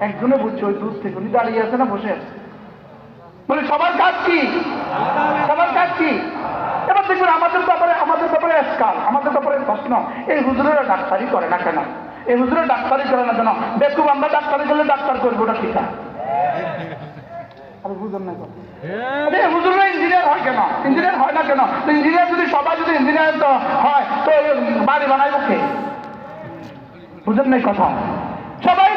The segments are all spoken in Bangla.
একজনে বুঝছে ওই দূর থেকে, উনি দাঁড়িয়ে আছে না বসে আছে, বলে সবার কাজ কি, সবার কাজ কি? এবার দেখবেন আমাদের ব্যাপারে আজকাল আমাদের ব্যাপারে প্রশ্ন, এই হুজুরেরা ডাক্তারি করে না কেন? এই হুজুরের ডাক্তারি করে না কেন? বেকুব আমরা ডাক্তারি করলে ডাক্তার করবো ওটা ঠিক আছে, বুঝলাম না কথা। হুজুররা ইঞ্জিনিয়ার হয় কেন? ইঞ্জিনিয়ার হয় না কেন? ইঞ্জিনিয়ার যদি সবাই যদি ইঞ্জিনিয়ার তো হয় তো বাড়ি বানাইব কে? বুঝলেন না কথা? সবাই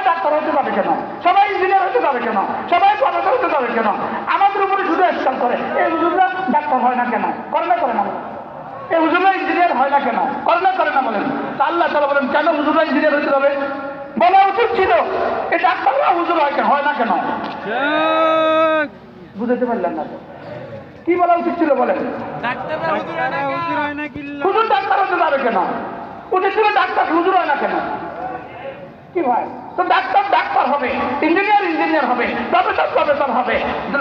ডাক্তার হতে পারে কেন? সবাই ইঞ্জিনিয়ার হতে পারে কেন? সবাই প্রফেসর হতে পারে কেন? আমাদের উপরে শুধু এক্সপাল করে, এই হুজুররা ডাক্তার হয় না কেন? করে না বলেন? এই হুজুররা ইঞ্জিনিয়ার হয় না কেন? করে না বলেন? আল্লাহ তাআলা বলেন কেন হুজুররা ইঞ্জিনিয়ার হতে হবে? বলা উচিত ছিল এই ডাক্তাররা হুজুর হয় না কেন? বুঝতে পারলাম না তো কি বলা উচিত ছিল বলেন? হুজুর ডাক্তার হতে পারে কেন? উচিত ছিল ডাক্তার হুজুর হয় না কেন? কি ভাই, তো ডাক্তার হবে, ইঞ্জিনিয়ার হবে, প্রফেসর হবে,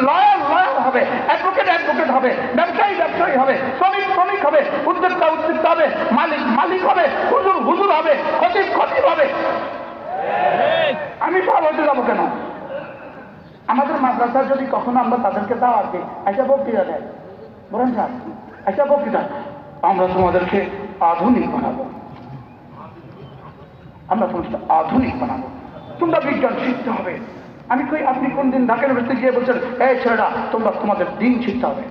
লয়ার হবে, অ্যাডভোকেট হবে, ব্যবসায়ী হবে, শ্রমিক হবে, উদ্যোক্তা হবে, মালিক হবে, হুজুর হবে, খতিব হবে। আমি সব হতে যাবো কেন? আমাদের মাদ্রাসা যদি কখনো আমরা তাদেরকে দাওয়াত দিই, আচ্ছা বক্তৃতা দেয়, বলেন স্যার আচ্ছা বক্তৃতা, আমরা তোমাদেরকে আধুনিক বানাবো, আমরা তোমাকে আধুনিক বানাবো, তোমরা বিজ্ঞান শিখতে হবে। আমি কই আপনি কোন দিন ঢাকা ইউনিভার্সিটি গিয়ে বলছেন এই ছেলেরা তোমাদের দিন শিখতে হবে?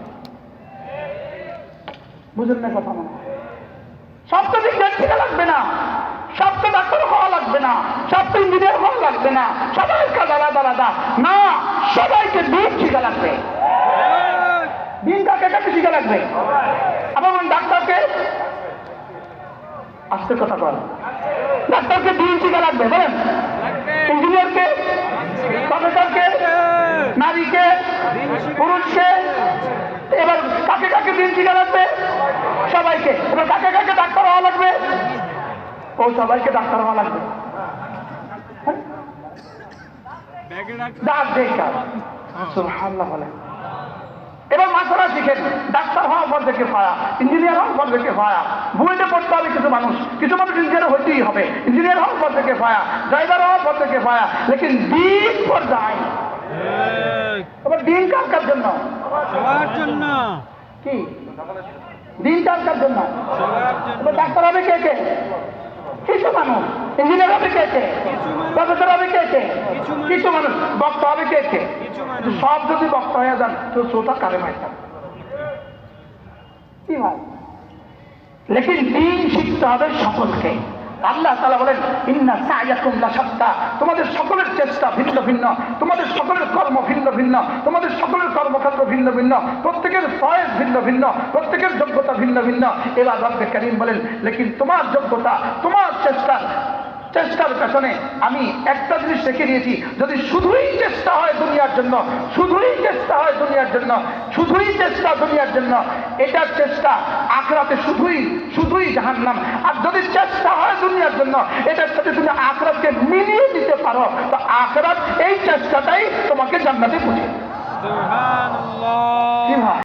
বুঝলেন না কথা? মনে সব তো বিজ্ঞান শিখা লাগবে না, সব তো ডাক্তার হওয়া লাগবে না, সব তো ইঞ্জিনিয়ার হওয়া লাগবে না, সবাই কাজ আলাদা না, সবাইকে দিন শিখা লাগবে। দিন কাকে শিখা লাগবে? আবার বলেন ডাক্তারকে, আস্তে কথা বল, ডাক্তারকে দিন শিখা লাগবে বলেন, ইঞ্জিনিয়ারকে, প্রফেসরকে, নারীকে, পুরুষকে, এবার কাকে দিন শিখা লাগবে? সবাইকে। এবার কাকে ডাক্তার হওয়া লাগবে? ও সবাইকে ডাক্তার হওয়া লাগবে। এবার মাসালা শিখেন, ডাক্তার হওয়া পর থেকে পায়া, ইঞ্জিনিয়ার হওয়ার পর থেকে পায়া, বুয়েটে পড়তে হবে কিছু মানুষ ইঞ্জিনিয়ার হইতেই হবে, ইঞ্জিনিয়ার হওয়ার পর থেকে পায়া, ড্রাইভার হওয়ার পর থেকে পায়া, লেকিন দিন পর যায়। এবার দিন কার জন্য? সবার জন্য। কি দিন কার জন্য? এবার ডাক্তার হবে কে? কিছু মানুষ। ইঞ্জিনিয়ার হবে কে? প্রফেসর হবে কে? কিছু মানুষ। বক্তা হবে কে? সব যদি বক্তা হয়ে যান তো শ্রোতা কারে মাইতাম? কি হয়? লেকিন দিন শিখতে হবে সকলকে। আল্লাহ তাআলা বলেন ইন্না সা'য়াকুম লাশাত্তা, তোমাদের সকলের চেষ্টা ভিন্ন ভিন্ন, তোমাদের সকলের কর্ম ভিন্ন ভিন্ন, তোমাদের সকলের কর্মক্ষেত্র ভিন্ন ভিন্ন, প্রত্যেকের ফয়েজ ভিন্ন ভিন্ন, প্রত্যেকের যোগ্যতা ভিন্ন ভিন্ন। এবার রব্বে কারীম বলেন লেকিন তোমার যোগ্যতা, তোমার চেষ্টার পেছনে আমি একটা জিনিস রেখে দিয়েছি, যদি শুধুই চেষ্টা হয় দুনিয়ার জন্য, এটার চেষ্টা আখিরাতে শুধুই জাহান্নাম। আর যদি চেষ্টা হয় দুনিয়ার জন্য, এটার সাথে তুমি আখিরাতকে মিলিয়ে দিতে পারো, তো আখিরাত এই চেষ্টাটাই তোমাকে জান্নাতে পৌঁছে। সুবহানাল্লাহ।